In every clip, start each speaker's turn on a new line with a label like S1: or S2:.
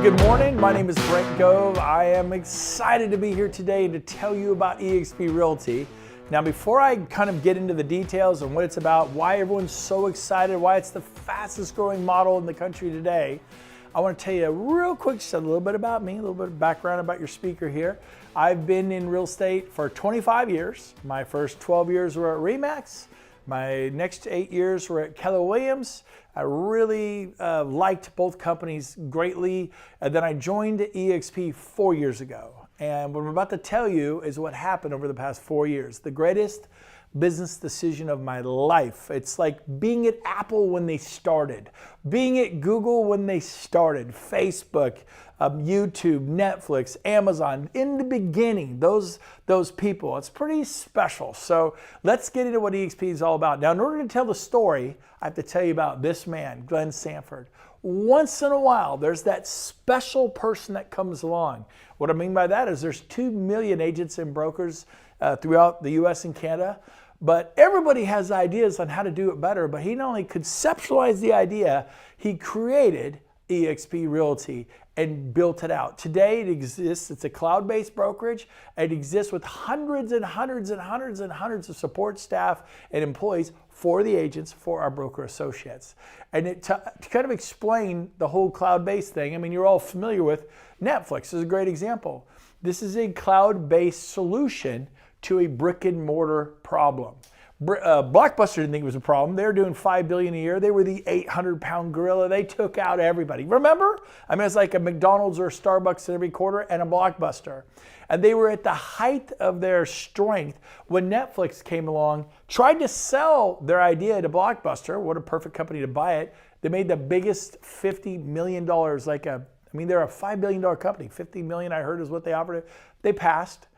S1: Good morning. My name is Brent Gove. I am excited to be here today to tell you about EXP Realty. Now, before I kind of get into the details and what it's about, why everyone's so excited, why it's the fastest growing model in the country today, I want to tell you real quick just a little bit about me, a little bit of background about your speaker here. I've been in real estate for 25 years. My first 12 years were at RE/MAX. My next 8 years were at Keller Williams. I really liked both companies greatly. And then I joined EXP 4 years ago. And what I'm about to tell you is what happened over the past 4 years. The greatest business decision of my life. It's like being at Apple when they started, being at Google when they started, Facebook, YouTube, Netflix, Amazon. In the beginning, those people, it's pretty special. So let's get into what EXP is all about. Now, in order to tell the story, I have to tell you about this man, Glenn Sanford. Once in a while, there's that special person that comes along. What I mean by that is there's 2 million agents and brokers throughout the US and Canada, but everybody has ideas on how to do it better. But he not only conceptualized the idea, he created EXP Realty and built it out. Today it exists, it's a cloud-based brokerage. It exists with hundreds and hundreds and hundreds and hundreds of support staff and employees for the agents, for our broker associates. And to kind of explain the whole cloud-based thing, I mean, you're all familiar with Netflix. This is a great example. This is a cloud-based solution to a brick and mortar problem. Blockbuster didn't think it was a problem. They were doing $5 billion a year. They were the 800-pound gorilla. They took out everybody. Remember? I mean, it's like a McDonald's or a Starbucks in every quarter and a Blockbuster. And they were at the height of their strength when Netflix came along, tried to sell their idea to Blockbuster. What a perfect company to buy it. They made the biggest $50 million, they're a $5 billion company. $50 million, I heard, is what they offered it. They passed.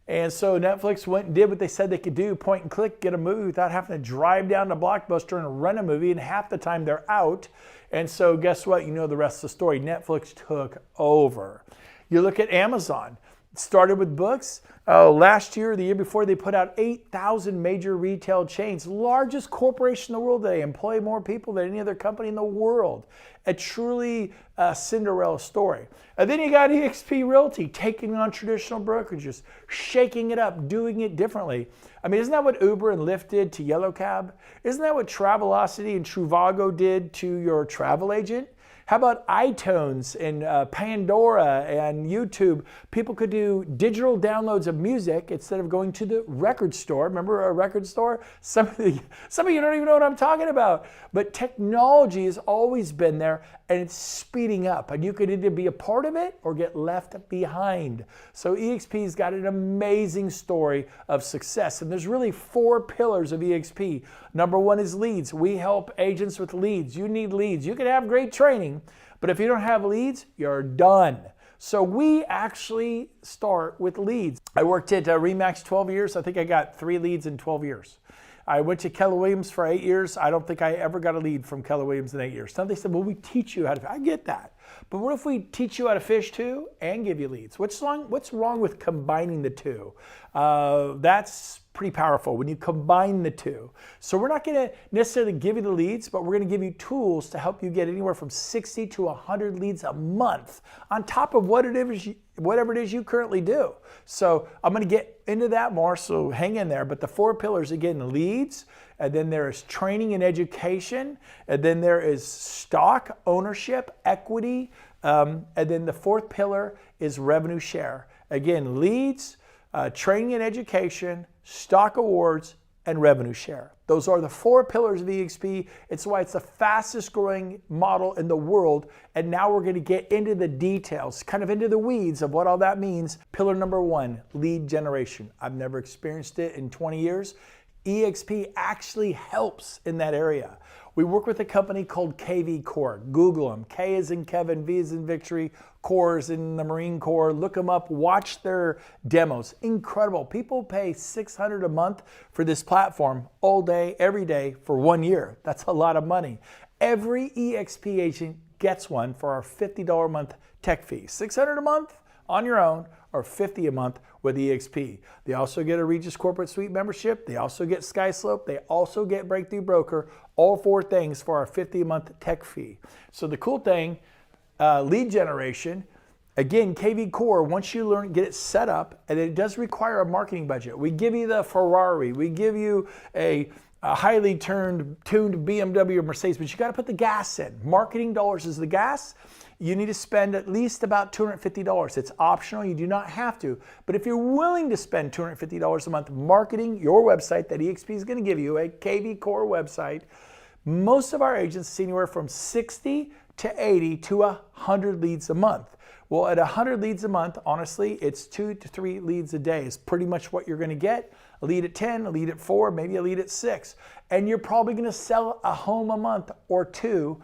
S1: And so Netflix went and did what they said they could do, point and click, get a movie without having to drive down to Blockbuster and rent a movie, and half the time they're out. And so guess what? You know the rest of the story. Netflix took over. You look at Amazon. It started with books. Last year, the year before, they put out 8,000 major retail chains. Largest corporation in the world. They employ more people than any other company in the world. A truly Cinderella story. And then you got EXP Realty taking on traditional brokerages, shaking it up, doing it differently. I mean, isn't that what Uber and Lyft did to Yellow Cab? Isn't that what Travelocity and Trivago did to your travel agent? How about iTunes and Pandora and YouTube? People could do digital downloads of music instead of going to the record store. Remember a record store? Some of you don't even know what I'm talking about. But technology has always been there, and it's speeding up. And you could either be a part of it or get left behind. So EXP's got an amazing story of success. And there's really 4 pillars of EXP. Number 1 is leads. We help agents with leads. You need leads. You can have great training, but if you don't have leads, you're done. So we actually start with leads. I worked at RE/MAX 12 years. I think I got 3 leads in 12 years. I went to Keller Williams for 8 years. I don't think I ever got a lead from Keller Williams in 8 years. Now they said, well, we teach you how to fish. I get that. But what if we teach you how to fish too and give you leads? What's wrong with combining the two? That's pretty powerful when you combine the two. So we're not going to necessarily give you the leads, but we're going to give you tools to help you get anywhere from 60 to 100 leads a month on top of whatever it is you currently do. So I'm going to get into that more, so hang in there. But the 4 pillars, again, leads, and then there is training and education, and then there is stock ownership, equity, and then the 4th pillar is revenue share. Again, leads, training and education, stock awards, and revenue share. Those are the 4 pillars of EXP. It's why it's the fastest growing model in the world. And now we're going to get into the details, kind of into the weeds of what all that means. Pillar number 1, lead generation. I've never experienced it in 20 years. EXP actually helps in that area. We work with a company called KV Corps. Google them. K as in Kevin, V as in Victory, Corps is in the Marine Corps. Look them up. Watch their demos. Incredible. People pay $600 a month for this platform all day, every day for 1 year. That's a lot of money. Every EXP agent gets one for our $50 a month tech fee. $600 a month on your own, or $50 a month with EXP. They also get a Regis Corporate Suite membership. They also get SkySlope. They also get Breakthrough Broker. All 4 things for our $50 a month tech fee. So the cool thing, lead generation. Again, KV Core, once you learn, get it set up, and it does require a marketing budget. We give you the Ferrari, we give you a highly tuned BMW or Mercedes, but you got to put the gas in. Marketing dollars is the gas. You need to spend at least about $250. It's optional, you do not have to. But if you're willing to spend $250 a month marketing your website that EXP is going to give you, a KV Core website, most of our agents see anywhere from 60 to 80 to 100 leads a month. Well, at 100 leads a month, honestly, it's 2 to 3 leads a day is pretty much what you're going to get. A lead at 10, a lead at 4, maybe a lead at 6. And you're probably going to sell a home a month or 2.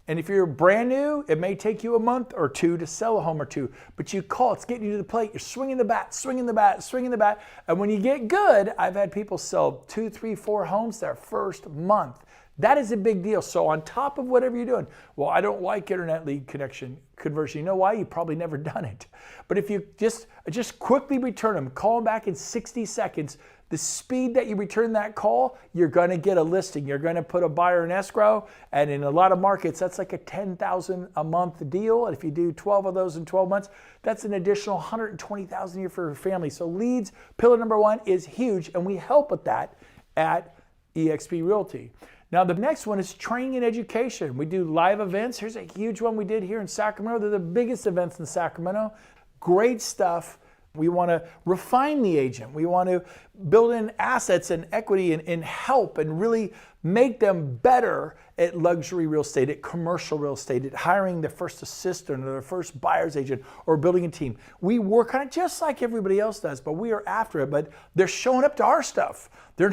S1: And if you're brand new, it may take you a month or 2 to sell a home or 2. But you call, it's getting you to the plate. You're swinging the bat, swinging the bat, swinging the bat. And when you get good, I've had people sell 2, 3, 4 homes their first month. That is a big deal. So on top of whatever you're doing, well, I don't like internet lead conversion. You know why? You've probably never done it. But if you just quickly return them, call them back in 60 seconds, the speed that you return that call, you're going to get a listing. You're going to put a buyer in escrow. And in a lot of markets, that's like a $10,000 a month deal. And if you do 12 of those in 12 months, that's an additional $120,000 a year for your family. So leads, pillar number 1, is huge. And we help with that at EXP Realty. Now, the next one is training and education. We do live events. Here's a huge one we did here in Sacramento. They're the biggest events in Sacramento. Great stuff. We want to refine the agent. We want to build in assets and equity and help and really make them better at luxury real estate, at commercial real estate, at hiring their first assistant or their first buyer's agent or building a team. We work on it just like everybody else does, but we are after it. But they're showing up to our stuff.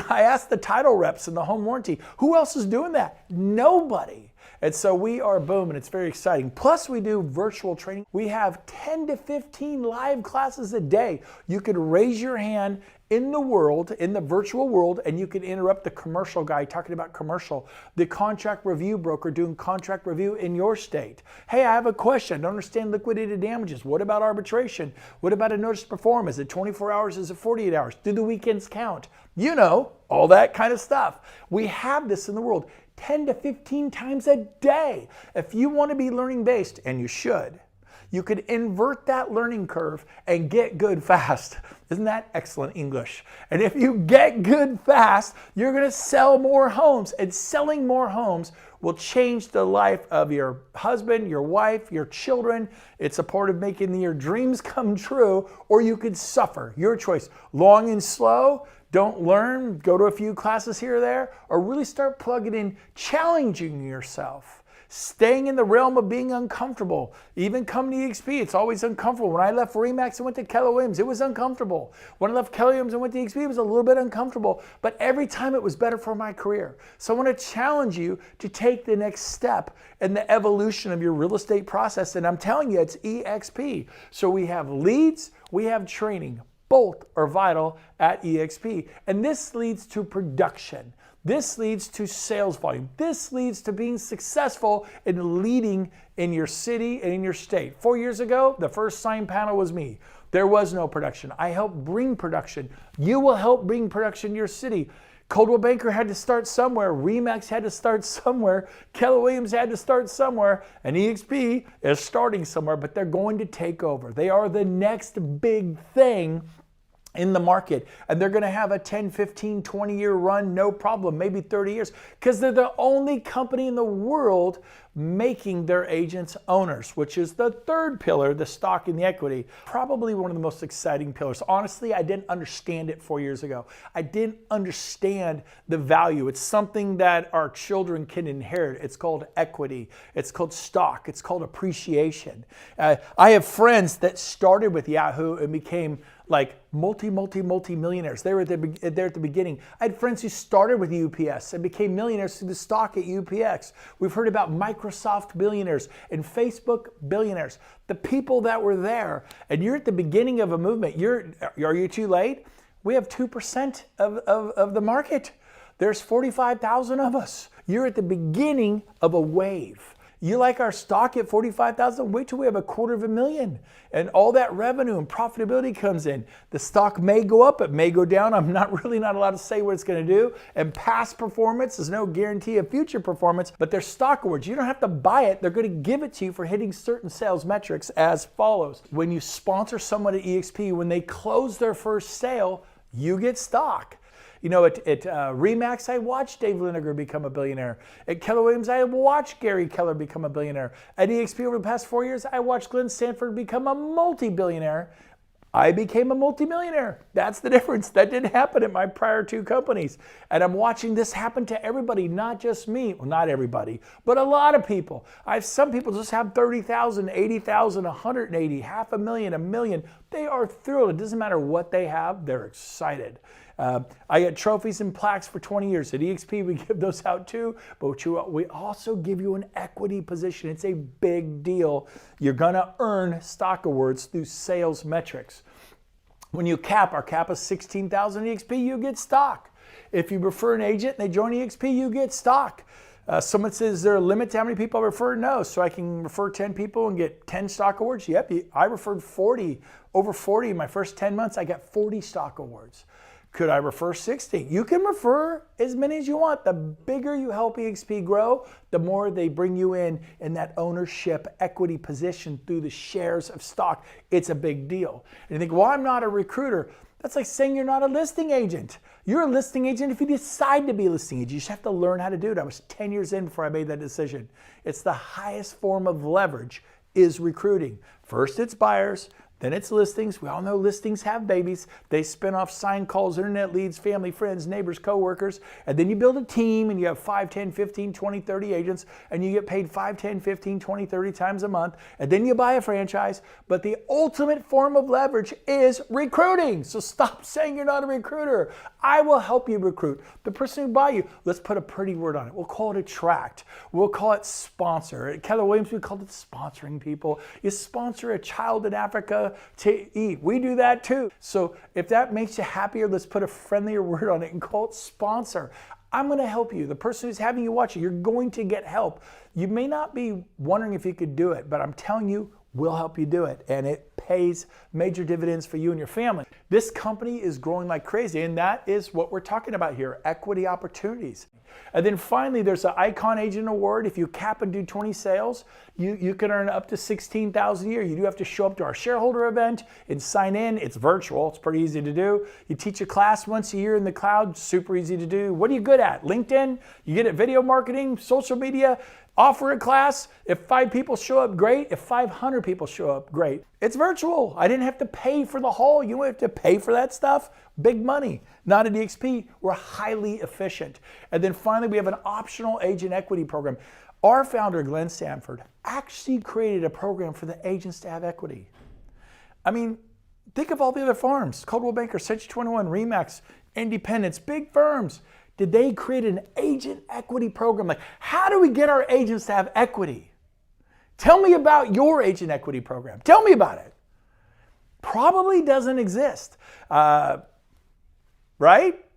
S1: I asked the title reps and the home warranty, who else is doing that? Nobody. And so we are boom, and it's very exciting. Plus, we do virtual training. We have 10 to 15 live classes a day. You could raise your hand in the world, in the virtual world, and you can interrupt the commercial guy talking about commercial, the contract review broker doing contract review in your state. Hey, I have a question. I don't understand liquidated damages. What about arbitration? What about a notice to perform? Is it 24 hours? Is it 48 hours? Do the weekends count? You know, all that kind of stuff. We have this in the world 10 to 15 times a day. If you want to be learning based, and you should, you could invert that learning curve and get good fast. Isn't that excellent English? And if you get good fast, you're going to sell more homes, and selling more homes will change the life of your husband, your wife, your children. It's a part of making your dreams come true, or you could suffer. Your choice. Long and slow. Don't learn, go to a few classes here or there, or really start plugging in, challenging yourself. Staying in the realm of being uncomfortable. Even coming to EXP, it's always uncomfortable. When I left Remax and went to Keller Williams, it was uncomfortable. When I left Keller Williams and went to EXP, it was a little bit uncomfortable. But every time it was better for my career. So I want to challenge you to take the next step in the evolution of your real estate process. And I'm telling you, it's EXP. So we have leads, we have training. Both are vital at EXP. And this leads to production. This leads to sales volume. This leads to being successful in leading in your city and in your state. 4 years ago, the first sign panel was me. There was no production. I helped bring production. You will help bring production to your city. Coldwell Banker had to start somewhere. Remax had to start somewhere. Keller Williams had to start somewhere. And EXP is starting somewhere, but they're going to take over. They are the next big thing in the market, and they're going to have a 10, 15, 20-year run, no problem, maybe 30 years, because they're the only company in the world making their agents owners, which is the third pillar, the stock and the equity. Probably one of the most exciting pillars. Honestly, I didn't understand it 4 years ago. I didn't understand the value. It's something that our children can inherit. It's called equity. It's called stock. It's called appreciation. I have friends that started with Yahoo and became like multi-millionaires. They were there at the beginning. I had friends who started with UPS and became millionaires through the stock at UPX. We've heard about Microsoft billionaires and Facebook billionaires. The people that were there, and you're at the beginning of a movement. Are you too late? We have 2% of the market. There's 45,000 of us. You're at the beginning of a wave. You like our stock at 45,000? Wait till we have $250,000 and all that revenue and profitability comes in. The stock may go up, it may go down. I'm not allowed to say what it's going to do. And past performance is no guarantee of future performance, but they're stock awards. You don't have to buy it. They're going to give it to you for hitting certain sales metrics as follows. When you sponsor someone at EXP, when they close their first sale, you get stock. You know, at Remax, I watched Dave Liniger become a billionaire. At Keller Williams, I watched Gary Keller become a billionaire. At EXP over the past 4 years, I watched Glenn Sanford become a multi-billionaire. I became a multi-millionaire. That's the difference. That didn't happen at my prior 2 companies. And I'm watching this happen to everybody, not just me. Well, not everybody, but a lot of people. Some people just have 30,000, 80,000, 180, $500,000, $1 million. They are thrilled. It doesn't matter what they have. They're excited. I get trophies and plaques for 20 years. At EXP, we give those out too, but we also give you an equity position. It's a big deal. You're going to earn stock awards through sales metrics. When you our cap is 16,000 EXP, you get stock. If you refer an agent and they join EXP, you get stock. Someone says, is there a limit to how many people I refer? No. So I can refer 10 people and get 10 stock awards? Yep. I referred 40. Over 40 in my first 10 months, I got 40 stock awards. Could I refer 60? You can refer as many as you want. The bigger you help EXP grow, the more they bring you in that ownership equity position through the shares of stock. It's a big deal. And you think, well, I'm not a recruiter. That's like saying you're not a listing agent. You're a listing agent if you decide to be a listing agent. You just have to learn how to do it. I was 10 years in before I made that decision. It's the highest form of leverage is recruiting. First, it's buyers. Then it's listings. We all know listings have babies. They spin off sign calls, internet leads, family, friends, neighbors, coworkers. And then you build a team and you have 5, 10, 15, 20, 30 agents and you get paid 5, 10, 15, 20, 30 times a month. And then you buy a franchise. But the ultimate form of leverage is recruiting. So stop saying you're not a recruiter. I will help you recruit. The person who buy you, let's put a pretty word on it. We'll call it attract. We'll call it sponsor. At Keller Williams, we called it sponsoring people. You sponsor a child in Africa to eat. We do that too. So if that makes you happier, let's put a friendlier word on it and call it sponsor. I'm going to help you. The person who's having you watch it, you're going to get help. You may not be wondering if you could do it, but I'm telling you, we'll help you do it. And it pays major dividends for you and your family. This company is growing like crazy, and that is what we're talking about here, equity opportunities. And then finally, there's an Icon Agent Award. If you cap and do 20 sales, you can earn up to $16,000 a year. You do have to show up to our shareholder event and sign in. It's virtual. It's pretty easy to do. You teach a class once a year in the cloud. Super easy to do. What are you good at? LinkedIn? You get at video marketing, social media? Offer a class. If 5 people show up, great. If 500 people show up, great. It's virtual. I didn't have to pay for the hall. You don't have to pay for that stuff. Big money. Not at EXP. We're highly efficient. And then finally, we have an optional agent equity program. Our founder, Glenn Sanford, actually created a program for the agents to have equity. I mean, think of all the other firms. Coldwell Banker, Century 21, Remax, Independence, big firms. Did they create an agent equity program? Like, how do we get our agents to have equity? Tell me about your agent equity program. Tell me about it. Probably doesn't exist, right?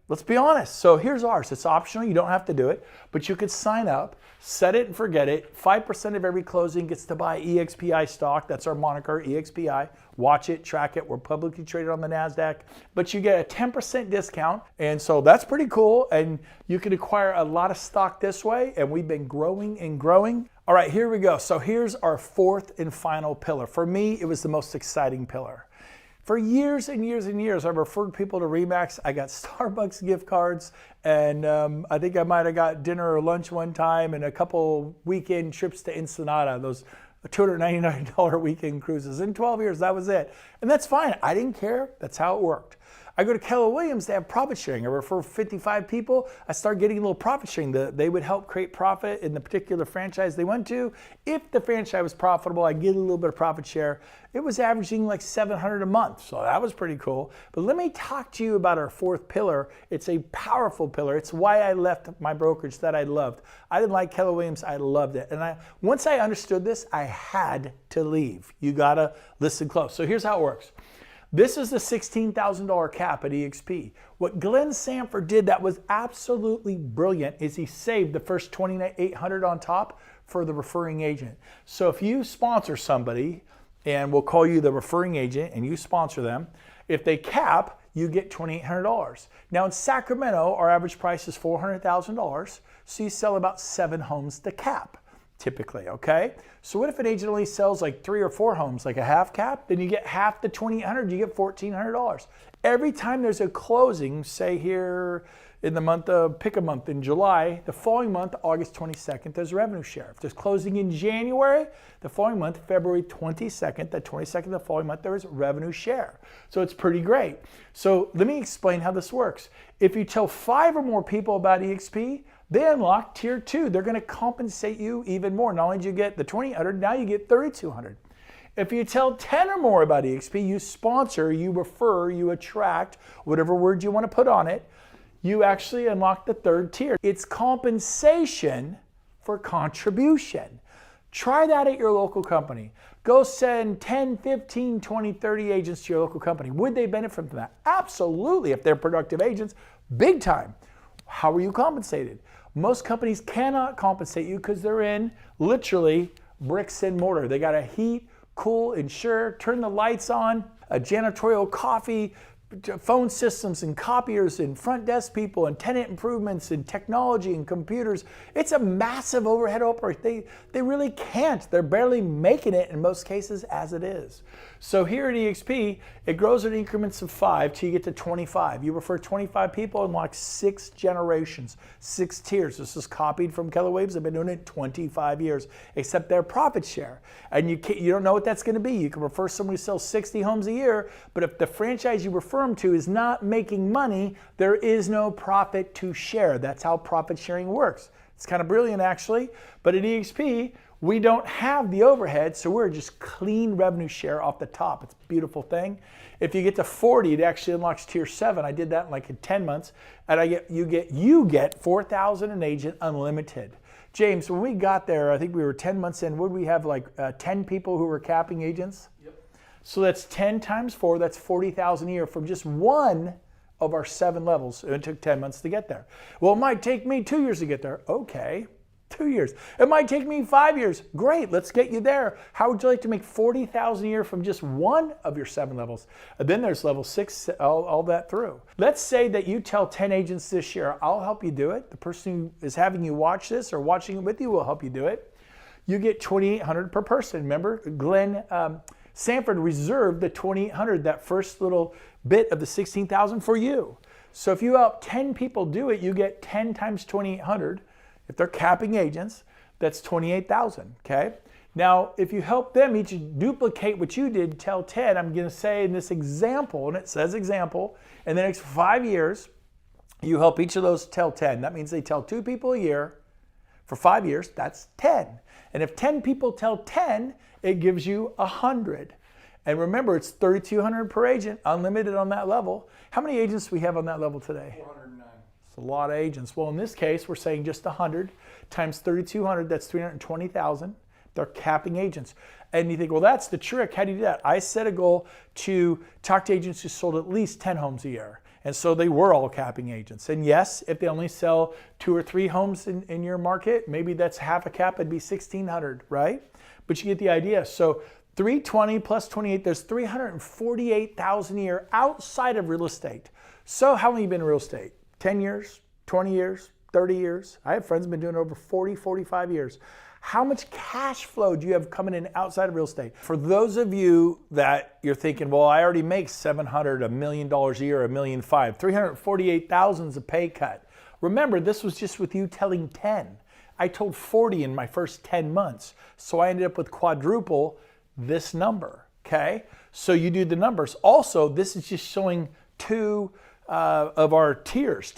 S1: Let's be honest. So here's ours. It's optional. You don't have to do it, but you could sign up, set it and forget it. 5% of every closing gets to buy EXPI stock. That's our moniker, EXPI. Watch it, track it. We're publicly traded on the NASDAQ, but you get a 10% discount. And so that's pretty cool. And you can acquire a lot of stock this way. And we've been growing and growing. All right, here we go. So here's our fourth and final pillar. For me, it was the most exciting pillar. For years and years and years, I referred people to Remax. I got Starbucks gift cards, and I think I might have got dinner or lunch one time and a couple weekend trips to Ensenada, those $299 weekend cruises. In 12 years, that was it. And that's fine. I didn't care. That's how it worked. I go to Keller Williams, they have profit sharing. I refer 55 people. I start getting a little profit sharing. They would help create profit in the particular franchise they went to. If the franchise was profitable, I get a little bit of profit share. It was averaging like $700 a month, so that was pretty cool. But let me talk to you about our fourth pillar. It's a powerful pillar. It's why I left my brokerage that I loved. I didn't like Keller Williams. I loved it. And once I understood this, I had to leave. You gotta listen close. So here's how it works. This is the $16,000 cap at EXP. What Glenn Sanford did that was absolutely brilliant is he saved the first $2,800 on top for the referring agent. So if you sponsor somebody, and we'll call you the referring agent, and you sponsor them, if they cap, you get $2,800. Now in Sacramento, our average price is $400,000, so you sell about 7 homes to cap, typically, okay? So what if an agent only sells like 3 or 4 homes, like a half cap? Then you get half the $2,800, you get $1,400. Every time there's a closing, say here in the month of, pick a month in July, the following month, August 22nd, there's revenue share. If there's closing in January, the following month, February 22nd, the 22nd of the following month, there is revenue share. So it's pretty great. So let me explain how this works. If you tell 5 or more people about EXP, they unlock tier 2. They're gonna compensate you even more. Not only do you get the $2,800, now you get $3,200. If you tell 10 or more about EXP, you sponsor, you refer, you attract, whatever word you wanna put on it, you actually unlock the 3rd tier. It's compensation for contribution. Try that at your local company. Go send 10, 15, 20, 30 agents to your local company. Would they benefit from that? Absolutely, if they're productive agents, big time. How are you compensated? Most companies cannot compensate you because they're in literally bricks and mortar. They got to heat, cool, insure, turn the lights on, a janitorial coffee, phone systems and copiers and front desk people and tenant improvements and technology and computers. It's a massive overhead operation. They really can't. They're barely making it in most cases as it is. So here at EXP, it grows in increments of 5 till you get to 25. You refer 25 people and like 6 generations, 6 tiers. This is copied from Keller Williams. They've been doing it 25 years, except their profit share. And you don't know what that's going to be. You can refer somebody who sells 60 homes a year, but if the franchise you refer them to is not making money, there is no profit to share. That's how profit sharing works. It's kind of brilliant actually, but at EXP, we don't have the overhead, so we're just clean revenue share off the top. It's a beautiful thing. If you get to 40, it actually unlocks tier 7. I did that in like in 10 months, and you get 4,000 an agent unlimited. James, when we got there, I think we were 10 months in, would we have like 10 people who were capping agents? Yep. So that's 10 times 4, that's 40,000 a year from just one of our 7 levels. It took 10 months to get there. Well, it might take me 2 years to get there. Okay. 2 years. It might take me 5 years. Great, let's get you there. How would you like to make 40,000 a year from just one of your 7 levels? And then there's level 6, all that through. Let's say that you tell 10 agents this year, I'll help you do it. The person who is having you watch this or watching it with you will help you do it. You get $2,800 per person. Remember, Glenn Sanford reserved the $2,800, that first little bit of the $16,000 for you. So if you help 10 people do it, you get 10 times $2,800. If they're capping agents, that's $28,000, okay? Now, if you help them each duplicate what you did, tell 10, I'm gonna say in this example, and it says example, in the next 5 years, you help each of those tell 10. That means they tell 2 people a year for 5 years, that's 10. And if 10 people tell 10, it gives you 100. And remember, it's $3,200 per agent, unlimited on that level. How many agents do we have on that level today? 409. It's a lot of agents. Well, in this case, we're saying just 100 times 3,200, that's 320,000. They're capping agents. And you think, well, that's the trick. How do you do that? I set a goal to talk to agents who sold at least 10 homes a year. And so they were all capping agents. And yes, if they only sell 2 or 3 homes in your market, maybe that's half a cap, it'd be 1,600, right? But you get the idea. So 320 plus 28, there's 348,000 a year outside of real estate. So how long have you been in real estate? 10 years, 20 years, 30 years? I have friends who've been doing it over 40, 45 years. How much cash flow do you have coming in outside of real estate? For those of you that you're thinking, well, I already make $700,000, $1 million a year, $1.5 million, 348,000 is a pay cut. Remember, this was just with you telling 10. I told 40 in my first 10 months. So I ended up with quadruple this number, okay? So you do the numbers. Also, this is just showing 2 of our tiers.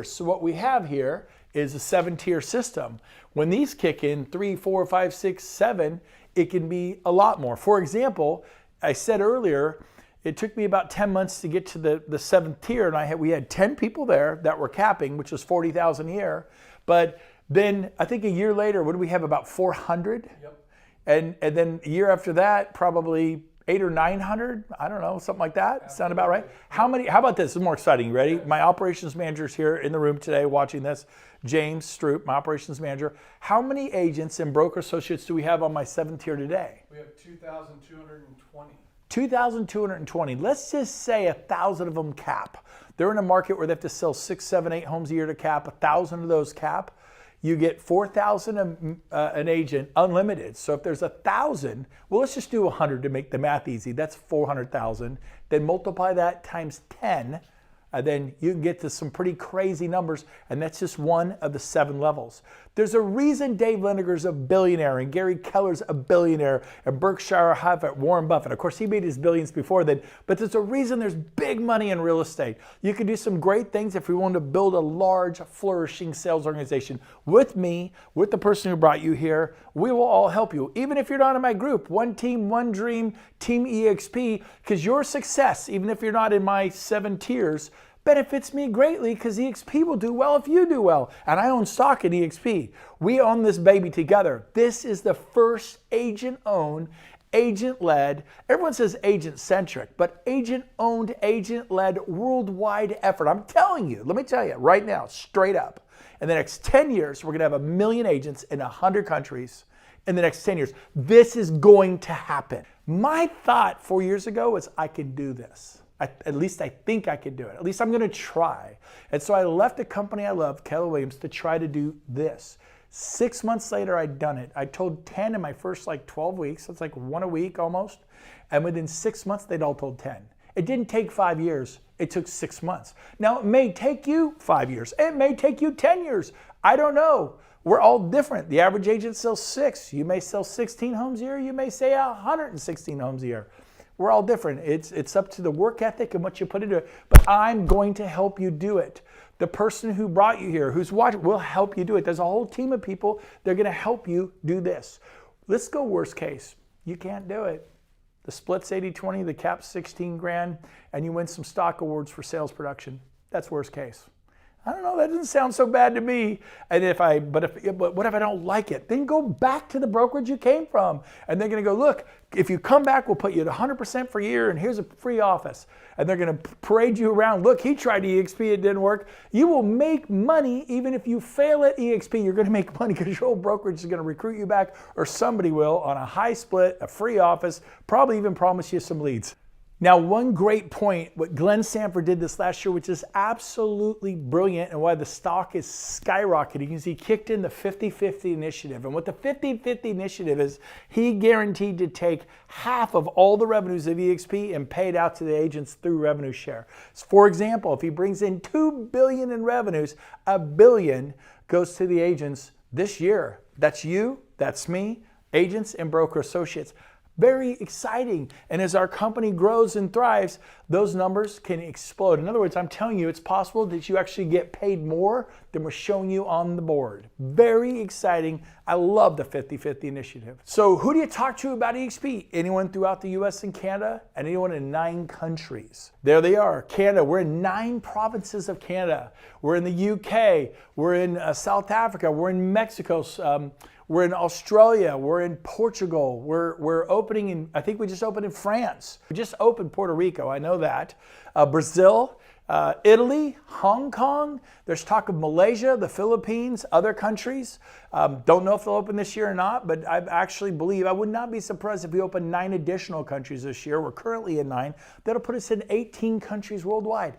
S1: So what we have here is a 7-tier system. When these kick in, 3, 4, 5, 6, 7, it can be a lot more. For example, I said earlier, it took me about 10 months to get to the 7th tier, and we had 10 people there that were capping, which was 40,000 a year. But then I think a year later, what do we have, about 400? Yep. And then a year after that, probably 800 or 900, I don't know, something like that. Sound about right? How about this? This is more exciting. You ready? My operations manager is here in the room today watching this. James Stroop, my operations manager. How many agents and broker associates do we have on my 7th tier today?
S2: We have 2,220.
S1: 2,220. Let's just say 1,000 of them cap. They're in a market where they have to sell 6, 7, 8 homes a year to cap. 1,000 of those cap. You get 4,000 an agent, unlimited. So if there's 1,000, well, let's just do 100 to make the math easy. That's 400,000. Then multiply that times 10, and then you can get to some pretty crazy numbers, and that's just one of the 7 levels. There's a reason Dave Liniger's a billionaire, and Gary Keller's a billionaire, and Berkshire Hathaway, Warren Buffett. Of course, he made his billions before then, but there's a reason there's big money in real estate. You can do some great things if we want to build a large, flourishing sales organization. With me, with the person who brought you here, we will all help you. Even if you're not in my group, One Team, One Dream, Team EXP, because your success, even if you're not in my 7 tiers, benefits me greatly because EXP will do well if you do well. And I own stock in EXP. We own this baby together. This is the first agent-owned, agent-led, everyone says agent-centric, but agent-owned, agent-led worldwide effort. I'm telling you, let me tell you right now, straight up, in the next 10 years, we're going to have 1 million agents in 100 countries. In the next 10 years, this is going to happen. My thought 4 years ago was I could do this. At least I think I could do it. At least I'm going to try. And so I left the company I love, Keller Williams, to try to do this. 6 months later, I'd done it. I told 10 in my first 12 weeks. That's like 1 a week almost. And within 6 months, they'd all told 10. It didn't take 5 years. It took 6 months. Now, it may take you 5 years. It may take you 10 years. I don't know. We're all different. The average agent sells 6. You may sell 16 homes a year. You may say 116 homes a year. We're all different. It's up to the work ethic and what you put into it. But I'm going to help you do it. The person who brought you here, who's watching, will help you do it. There's a whole team of people. They're going to help you do this. Let's go worst case. You can't do it. The split's 80-20, the cap's 16 grand, and you win some stock awards for sales production. That's worst case. I don't know, that doesn't sound so bad to me. And but what if I don't like it? Then go back to the brokerage you came from. And they're gonna go, look, if you come back, we'll put you at 100% for a year, and here's a free office. And they're gonna parade you around. Look, he tried EXP, it didn't work. You will make money even if you fail at EXP. You're gonna make money because your old brokerage is gonna recruit you back, or somebody will, on a high split, a free office, probably even promise you some leads. Now, one great point, what Glenn Sanford did this last year, which is absolutely brilliant, and why the stock is skyrocketing, is he kicked in the 50-50 initiative. And what the 50-50 initiative is, he guaranteed to take half of all the revenues of EXP and pay it out to the agents through revenue share. So for example, if he brings in $2 billion in revenues, $1 billion goes to the agents this year. That's you, that's me, agents and broker associates. Very exciting. And as our company grows and thrives, those numbers can explode. In other words, I'm telling you, it's possible that you actually get paid more than we're showing you on the board. Very exciting. I love the 50-50 initiative. So who do you talk to about EXP? Anyone throughout the US and Canada, and anyone in 9 countries. There they are. Canada, we're in 9 provinces of Canada. We're in the UK, we're in South Africa, we're in Mexico, we're in Australia, we're in Portugal, we're opening in, I think we just opened in France. We just opened Puerto Rico, I know that. Brazil, Italy, Hong Kong, there's talk of Malaysia, the Philippines, other countries. Don't know if they'll open this year or not, but I actually believe, I would not be surprised if we open 9 additional countries this year. We're currently in 9. That'll put us in 18 countries worldwide.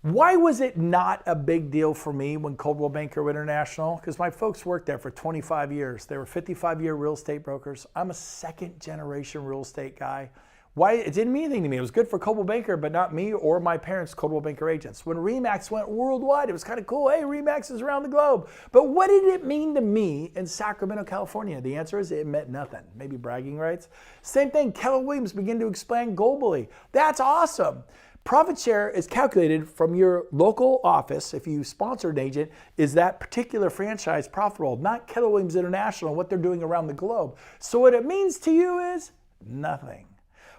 S1: Why was it not a big deal for me when Coldwell Banker International? Because my folks worked there for 25 years. They were 55-year real estate brokers. I'm a second-generation real estate guy. Why? It didn't mean anything to me. It was good for Coldwell Banker, but not me or my parents' Coldwell Banker agents. When RE/MAX went worldwide, it was kind of cool. Hey, RE/MAX is around the globe. But what did it mean to me in Sacramento, California? The answer is it meant nothing. Maybe bragging rights. Same thing, Keller Williams began to expand globally. That's awesome. Profit share is calculated from your local office. If you sponsor an agent, is that particular franchise profitable? Not Keller Williams International, what they're doing around the globe. So what it means to you is nothing.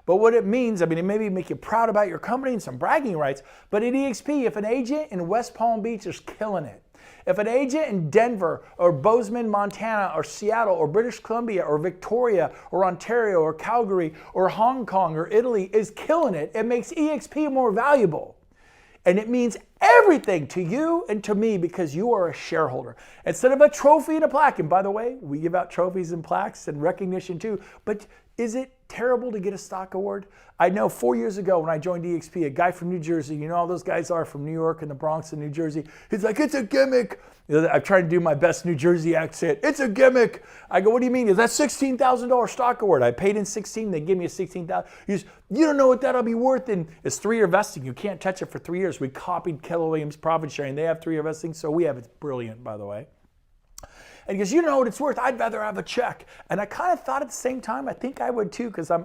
S1: But what it means, I mean, it maybe make you proud about your company and some bragging rights, but at EXP, if an agent in West Palm Beach is killing it, If an agent in Denver or Bozeman, Montana or Seattle or British Columbia or Victoria or Ontario or Calgary or Hong Kong or Italy is killing it, it makes EXP more valuable. And it means everything to you and to me because you are a shareholder. Instead of a trophy and a plaque, and by the way, we give out trophies and plaques and recognition too, but is it terrible to get a stock award? I know 4 years ago when I joined EXP, a guy from New Jersey, you know how those guys are from New York and the Bronx and New Jersey, he's like, it's a gimmick. I'm trying to do my best New Jersey accent. It's a gimmick. I go, what do you mean? Is that $16,000 stock award? I paid in 16, they give me a 16,000. He goes, you don't know what that'll be worth. And it's 3-year vesting. You can't touch it for 3 years. We copied Keller Williams profit sharing. They have 3-year vesting, so we have it. It's brilliant, by the way. And he goes, you know what it's worth? I'd rather have a check. And I kind of thought at the same time, I think I would too, because I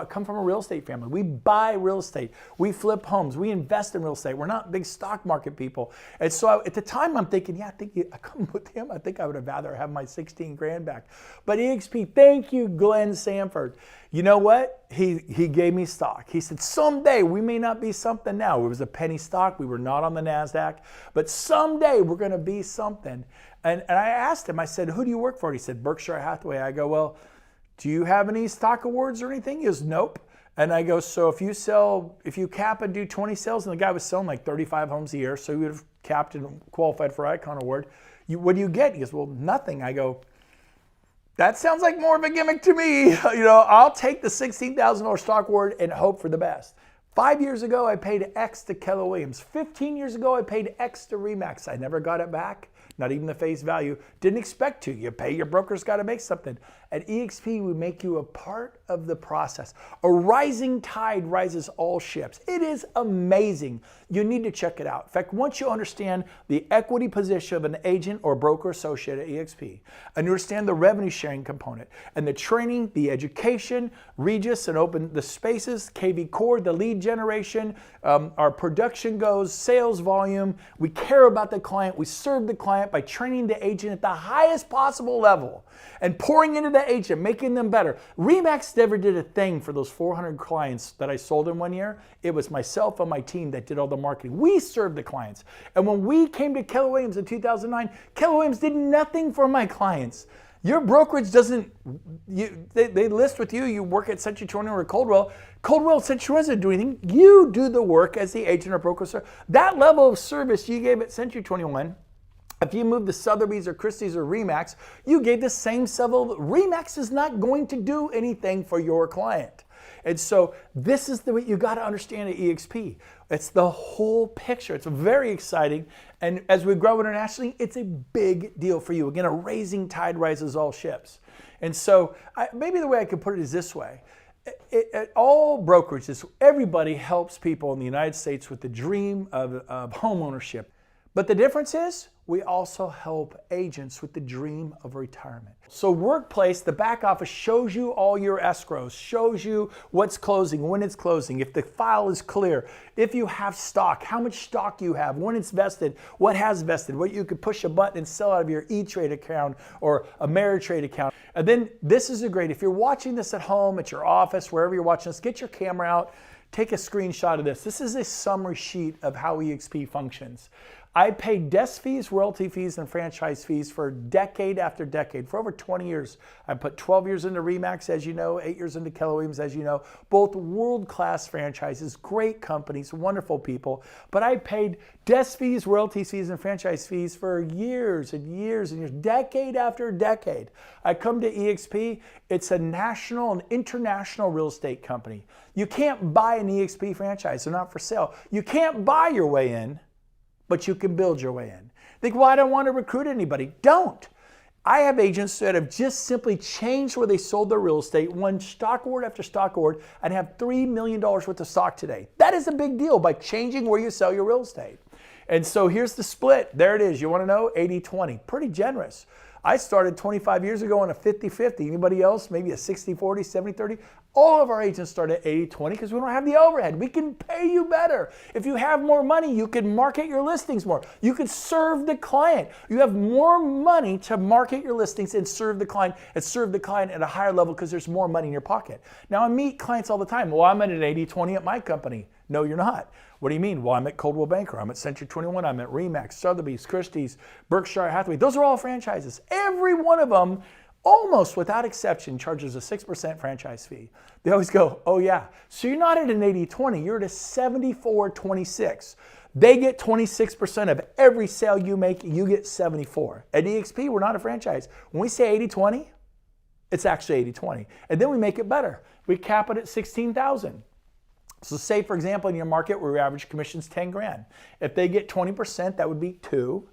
S1: come from a real estate family. We buy real estate. We flip homes. We invest in real estate. We're not big stock market people. And so at the time, I'm thinking, yeah, I come with him. I think I would have rather have my 16 grand back. But EXP, thank you, Glenn Sanford. You know what? He gave me stock. He said, someday, we may not be something now. It was a penny stock. We were not on the NASDAQ. But someday, we're going to be something. And I asked him, I said, who do you work for? He said, Berkshire Hathaway. I go, well, do you have any stock awards or anything? He goes, nope. And I go, so if you cap and do 20 sales, and the guy was selling like 35 homes a year, so he would have capped and qualified for Icon Award. What do you get? He goes, well, nothing. I go, that sounds like more of a gimmick to me. You know, I'll take the $16,000 stock award and hope for the best. 5 years ago, I paid X to Keller Williams. 15 years ago, I paid X to RE/MAX. I never got it back. Not even the face value. Didn't expect to. You pay, your broker's got to make something. At EXP, we make you a part of the process. A rising tide rises all ships. It is amazing. You need to check it out. In fact, once you understand the equity position of an agent or broker associate at EXP, and you understand the revenue sharing component, and the training, the education, Regis and open the spaces, KV Core, the lead generation, our production goes, sales volume, we care about the client, we serve the client by training the agent at the highest possible level and pouring into the agent, making them better. RE/MAX never did a thing for those 400 clients that I sold in 1 year. It was myself and my team that did all the marketing. We served the clients. And when we came to Keller Williams in 2009, Keller Williams did nothing for my clients. Your brokerage doesn't, they list with you, you work at Century 21 or Coldwell. Coldwell, Century 21 doesn't do anything. You do the work as the agent or broker. That level of service you gave at Century 21, if you move to Sotheby's or Christie's or RE/MAX, you gave the same level. RE/MAX is not going to do anything for your client. And so this is the way you got to understand at EXP. It's the whole picture. It's very exciting. And as we grow internationally, it's a big deal for you. Again, a rising tide rises all ships. And so maybe the way I could put it is this way. At all brokerages, everybody helps people in the United States with the dream of home ownership. But the difference is we also help agents with the dream of retirement. So Workplace, the back office, shows you all your escrows, shows you what's closing, when it's closing, if the file is clear, if you have stock, how much stock you have, when it's vested, what has vested, what you could push a button and sell out of your E-Trade account or a Ameritrade account. And then this is great. If you're watching this at home, at your office, wherever you're watching this, get your camera out, take a screenshot of this. This is a summary sheet of how EXP functions. I paid desk fees, royalty fees, and franchise fees for decade after decade. For over 20 years, I put 12 years into RE/MAX, as you know, 8 years into Keller Williams, as you know. Both world-class franchises, great companies, wonderful people. But I paid desk fees, royalty fees, and franchise fees for years and years and years, decade after decade. I come to EXP, it's a national and international real estate company. You can't buy an EXP franchise, they're not for sale. You can't buy your way in, but you can build your way in. Think, well, I don't want to recruit anybody. Don't. I have agents that have just simply changed where they sold their real estate, won stock award after stock award, and have $3 million worth of stock today. That is a big deal by changing where you sell your real estate. And so here's the split. There it is. You want to know? 80-20. Pretty generous. I started 25 years ago on a 50-50. Anybody else? Maybe a 60-40, 70-30. All of our agents start at 80-20 because we don't have the overhead. We can pay you better. If you have more money, you can market your listings more. You can serve the client. You have more money to market your listings and serve the client at a higher level because there's more money in your pocket. Now, I meet clients all the time. Well, I'm at an 80-20 at my company. No, you're not. What do you mean? Well, I'm at Coldwell Banker, I'm at Century 21, I'm at Remax, Sotheby's, Christie's, Berkshire Hathaway. Those are all franchises. Every one of them, almost without exception, charges a 6% franchise fee. They always go, oh yeah, so you're not at an 80-20, you're at a 74-26. They get 26% of every sale you make, you get 74. At EXP, we're not a franchise. When we say 80-20, it's actually 80-20. And then we make it better. We cap it at 16,000. So say, for example, in your market where your average commission's 10 grand. If they get 20%, that would be 2.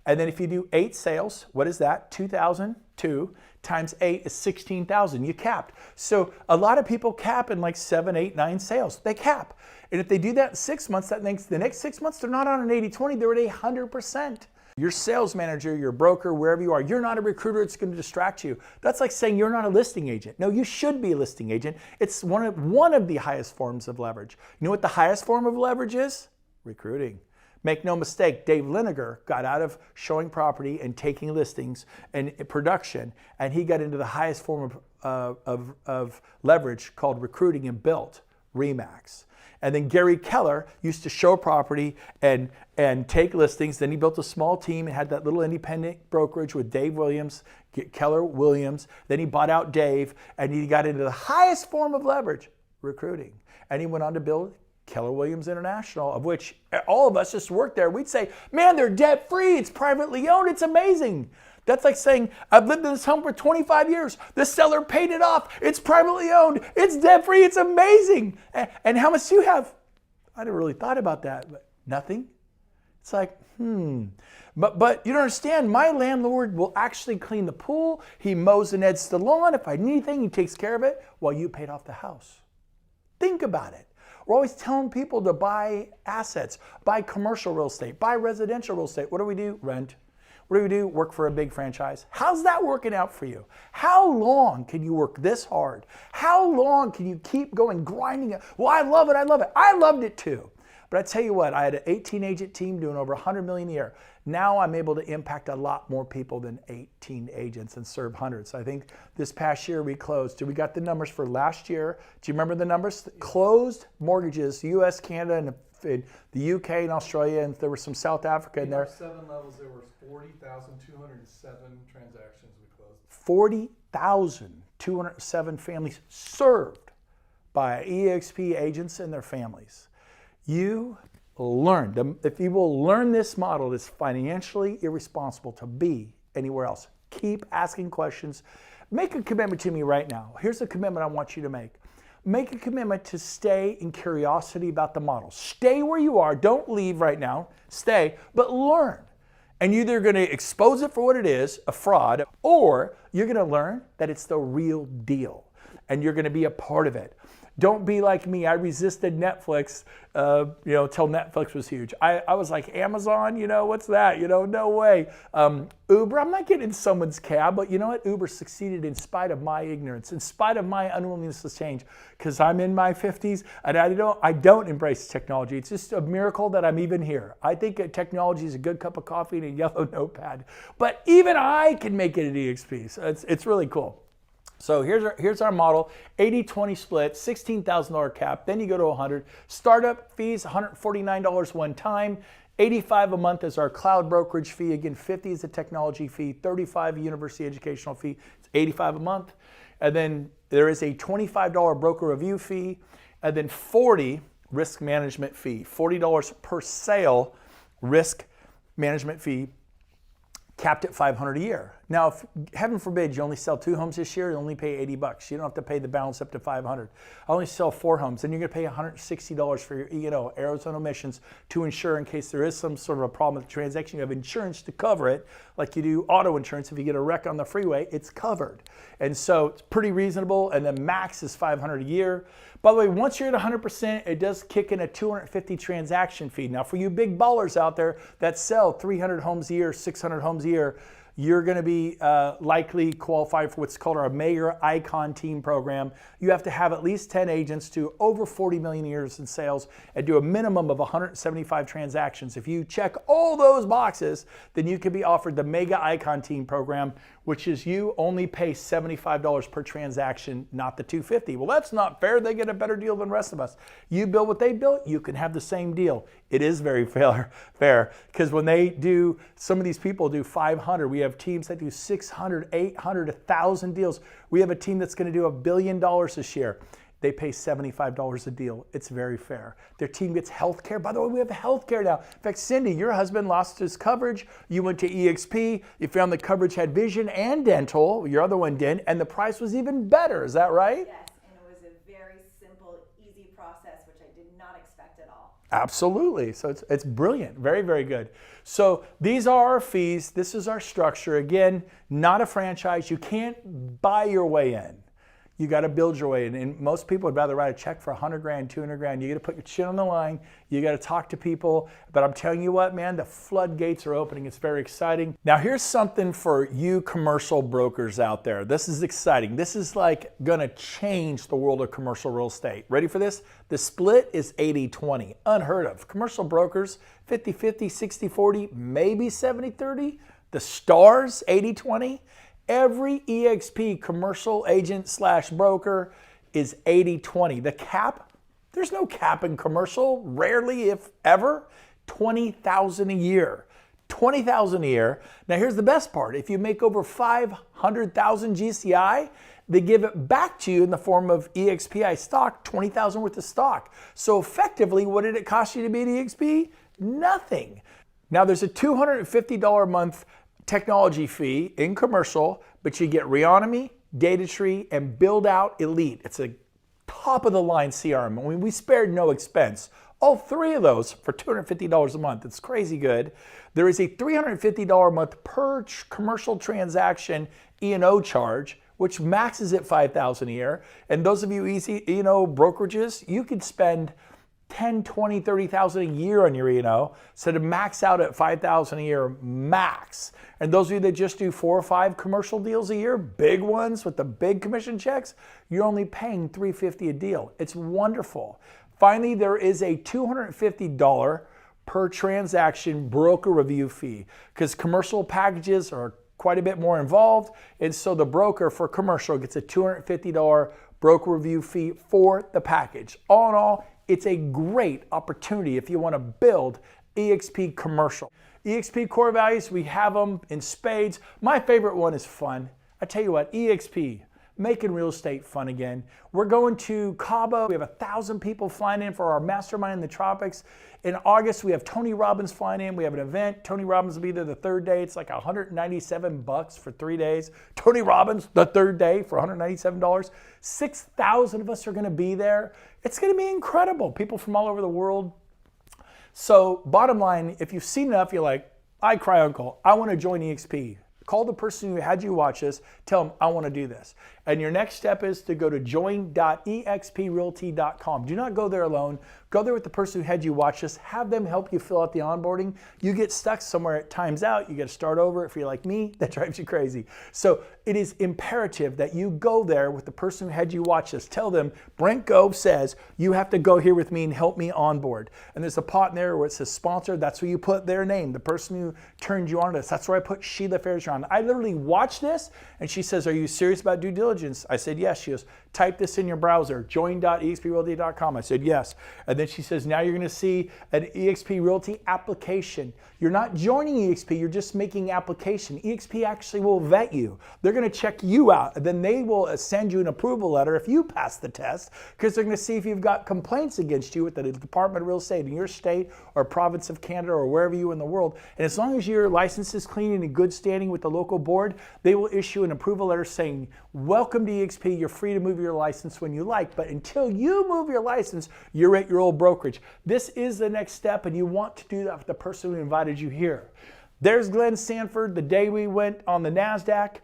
S1: And then if you do 8 sales, what is that? 2,002 times 8 is 16,000. You capped. So a lot of people cap in like 7, 8, 9 sales. They cap. And if they do that in 6 months, that makes the next 6 months, they're not on an 80-20, they're at 100%. Your sales manager, your broker, wherever you are, you're not a recruiter, it's going to distract you. That's like saying you're not a listing agent. No, you should be a listing agent. It's one of the highest forms of leverage. You know what the highest form of leverage is? Recruiting. Make no mistake, Dave Liniger got out of showing property and taking listings and production, and he got into the highest form of leverage called recruiting and built Remax. And then Gary Keller used to show property and take listings. Then he built a small team and had that little independent brokerage with Dave Williams, Keller Williams. Then he bought out Dave, and he got into the highest form of leverage, recruiting. And he went on to build Keller Williams International, of which all of us just worked there. We'd say, man, they're debt free. It's privately owned. It's amazing. That's like saying, I've lived in this home for 25 years. The seller paid it off. It's privately owned. It's debt free. It's amazing. And how much do you have? I never really thought about that, but nothing. It's like, But you don't understand, my landlord will actually clean the pool. He mows and eds the lawn. If I need anything, he takes care of it while you paid off the house. Think about it. We're always telling people to buy assets, buy commercial real estate, buy residential real estate. What do? Rent. What do? Work for a big franchise. How's that working out for you? How long can you work this hard? How long can you keep going, grinding it? Well, I love it. I love it. I loved it too. But I tell you what, I had an 18 agent team doing over 100 million a year. Now I'm able to impact a lot more people than 18 agents and serve hundreds. I think this past year we closed. We got the numbers for last year. Do you remember the numbers? Closed mortgages, US, Canada, and the UK and Australia, and there was some South Africa in there.
S2: 7 levels, there were 40,207 transactions we closed.
S1: 40,207 families served by EXP agents and their families. You learn. If you will learn this model, it's financially irresponsible to be anywhere else. Keep asking questions. Make a commitment to me right now. Here's a commitment I want you to make. Make a commitment to stay in curiosity about the model. Stay where you are. Don't leave right now. Stay, but learn. And you're either going to expose it for what it is, a fraud, or you're going to learn that it's the real deal, and you're going to be a part of it. Don't be like me. I resisted Netflix, till Netflix was huge. I was like, Amazon, what's that? No way. Uber, I'm not getting in someone's cab, but you know what? Uber succeeded in spite of my ignorance, in spite of my unwillingness to change, because I'm in my 50s and I don't embrace technology. It's just a miracle that I'm even here. I think technology is a good cup of coffee and a yellow notepad, but even I can make it at EXP. So it's really cool. So here's our model, 80-20 split, $16,000 cap, then you go to 100. Startup fees, $149 one time, $85 a month is our cloud brokerage fee. Again, $50 is the technology fee, $35 a university educational fee, it's $85 a month. And then there is a $25 broker review fee, and then $40 risk management fee, $40 per sale risk management fee, capped at $500 a year. Now, if heaven forbid you only sell 2 homes this year, you only pay $80. You don't have to pay the balance up to $500. I only sell 4 homes, then you're going to pay $160 for your E&O, errors and omissions, to insure in case there is some sort of a problem with the transaction. You have insurance to cover it, like you do auto insurance. If you get a wreck on the freeway, it's covered. And so it's pretty reasonable, and the max is $500 a year. By the way, once you're at 100%, it does kick in a $250 transaction fee. Now, for you big ballers out there that sell 300 homes a year, 600 homes a year, you're going to be likely qualified for what's called our Mayor Icon Team program. You have to have at least 10 agents, do over 40 million years in sales, and do a minimum of 175 transactions. If you check all those boxes, then you can be offered the Mega Icon Team program, which is you only pay $75 per transaction, not the $250. Well, that's not fair. They get a better deal than the rest of us. You build what they built, you can have the same deal. It is very fair, because when they do, some of these people do 500. We have teams that do 600, 800, 1,000 deals. We have a team that's going to do $1 billion this year. They pay $75 a deal. It's very fair. Their team gets health care. By the way, we have health care now. In fact, Cindy, your husband lost his coverage. You went to EXP. You found the coverage had vision and dental. Your other one didn't. And the price was even better. Is that right?
S3: Yes, and it was a very simple, easy process, which I did not expect at all.
S1: Absolutely. So it's brilliant. Very, very good. So these are our fees. This is our structure. Again, not a franchise. You can't buy your way in. You got to build your way in. And most people would rather write a check for 100 grand, 200 grand. You got to put your chin on the line. You got to talk to people. But I'm telling you what, man, the floodgates are opening. It's very exciting. Now, here's something for you commercial brokers out there. This is exciting. This is like going to change the world of commercial real estate. Ready for this? The split is 80-20. Unheard of. Commercial brokers, 50-50, 60-40, maybe 70-30. The stars, 80-20. Every EXP commercial agent / broker is 80-20. The cap, there's no cap in commercial, rarely if ever, $20,000 a year. $20,000 a year. Now here's the best part. If you make over $500,000 GCI, they give it back to you in the form of EXPI stock, $20,000 worth of stock. So effectively, what did it cost you to be at EXP? Nothing. Now there's a $250 a month technology fee in commercial, but you get Reonomy, Data Tree, and Build Out Elite. It's a top of the line CRM. I mean, we spared no expense. All three of those for $250 a month. It's crazy good. There is a $350 a month per commercial transaction E&O charge, which maxes at $5,000 a year. And those of you easy E&O brokerages, you could spend $10, $20, $30,000 a year on your E&O, so to max out at $5,000 a year max. And those of you that just do 4 or 5 commercial deals a year, big ones with the big commission checks, you're only paying $350 a deal. It's wonderful. Finally, there is a $250 per transaction broker review fee, because commercial packages are quite a bit more involved, and so the broker for commercial gets a $250 broker review fee for the package. All in all, it's a great opportunity if you want to build EXP commercial. EXP core values, we have them in spades. My favorite one is fun. I tell you what, EXP, making real estate fun again. We're going to Cabo. We have 1,000 people flying in for our mastermind in the tropics. In August, we have Tony Robbins flying in. We have an event. Tony Robbins will be there the third day. It's like $197 for 3 days. Tony Robbins, the third day for $197. 6,000 of us are going to be there. It's going to be incredible. People from all over the world. So bottom line, if you've seen enough, you're like, I cry uncle, I want to join EXP. Call the person who had you watch this, tell them I want to do this. And your next step is to go to join.exprealty.com. Do not go there alone. Go there with the person who had you watch this. Have them help you fill out the onboarding. You get stuck somewhere, it times out. You got to start over. If you're like me, that drives you crazy. So it is imperative that you go there with the person who had you watch this. Tell them, Brent Gove says, you have to go here with me and help me onboard. And there's a pot in there where it says sponsor. That's where you put their name, the person who turned you on to this. That's where I put Sheila Fairchild. I literally watched this and she says, are you serious about due diligence? I said, yes. She goes, type this in your browser, join.exprealty.com. I said, yes. And then she says, now you're going to see an EXP Realty application. You're not joining EXP, you're just making application. EXP actually will vet you. They're going to check you out, and then they will send you an approval letter if you pass the test, because they're going to see if you've got complaints against you with the Department of Real Estate in your state or province of Canada or wherever you in the world. And as long as your license is clean and in good standing with the local board, they will issue an approval letter saying, welcome to EXP, you're free to move your license when you like, but until you move your license, you're at your old brokerage. This is the next step, and you want to do that with the person who invited you here. There's Glenn Sanford the day we went on the NASDAQ.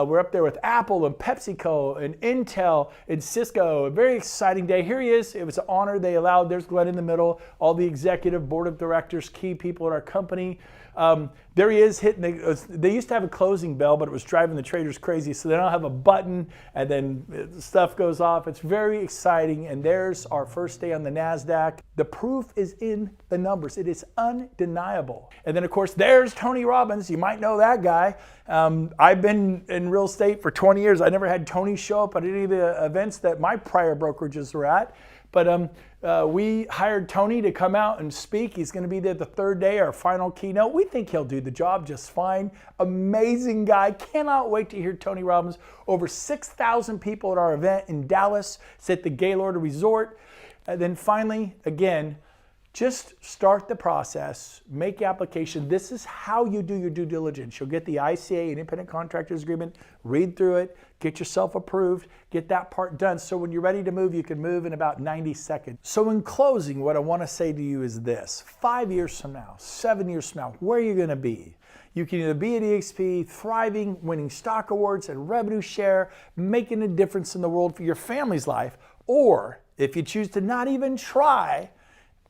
S1: We're up there with Apple and PepsiCo and Intel and Cisco. A very exciting day. Here he is. It was an honor they allowed. There's Glenn in the middle. All the executive board of directors, key people at our company. There he is hitting they used to have a closing bell, but it was driving the traders crazy. So they now have a button and then stuff goes off. It's very exciting. And there's our first day on the NASDAQ. The proof is in the numbers. It is undeniable. And then of course, there's Tony Robbins. You might know that guy. I've been in real estate for 20 years. I never had Tony show up at any of the events that my prior brokerages were at. But we hired Tony to come out and speak. He's going to be there the third day, our final keynote. We think he'll do the job just fine. Amazing guy. Cannot wait to hear Tony Robbins. Over 6,000 people at our event in Dallas. It's at the Gaylord Resort. And then finally, again, just start the process, make application. This is how you do your due diligence. You'll get the ICA, Independent Contractors Agreement, read through it, get yourself approved, get that part done. So when you're ready to move, you can move in about 90 seconds. So in closing, what I want to say to you is this: 5 years from now, 7 years from now, where are you going to be? You can either be at EXP, thriving, winning stock awards and revenue share, making a difference in the world for your family's life, or if you choose to not even try,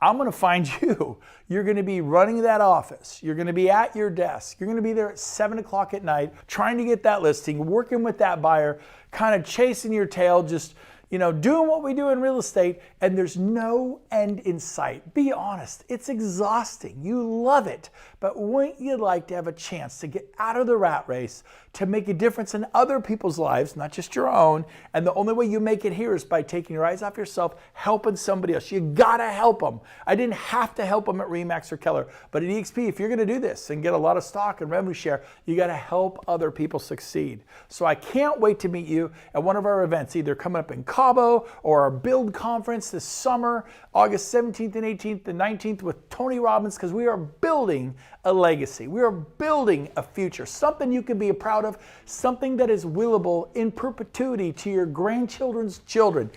S1: I'm going to find you. You're going to be running that office. You're going to be at your desk. You're going to be there at 7 o'clock at night, trying to get that listing, working with that buyer, kind of chasing your tail, just, doing what we do in real estate, and there's no end in sight. Be honest, it's exhausting. You love it, but wouldn't you like to have a chance to get out of the rat race, to make a difference in other people's lives, not just your own? And the only way you make it here is by taking your eyes off yourself, helping somebody else. You gotta help them. I didn't have to help them at RE/MAX or Keller, but at EXP, if you're gonna do this and get a lot of stock and revenue share, you gotta help other people succeed. So I can't wait to meet you at one of our events, either coming up in Cabo or our Build Conference this summer, August 17th and 18th and 19th with Tony Robbins, because we are building a legacy. We are building a future, something you can be proud of, something that is willable in perpetuity to your grandchildren's children.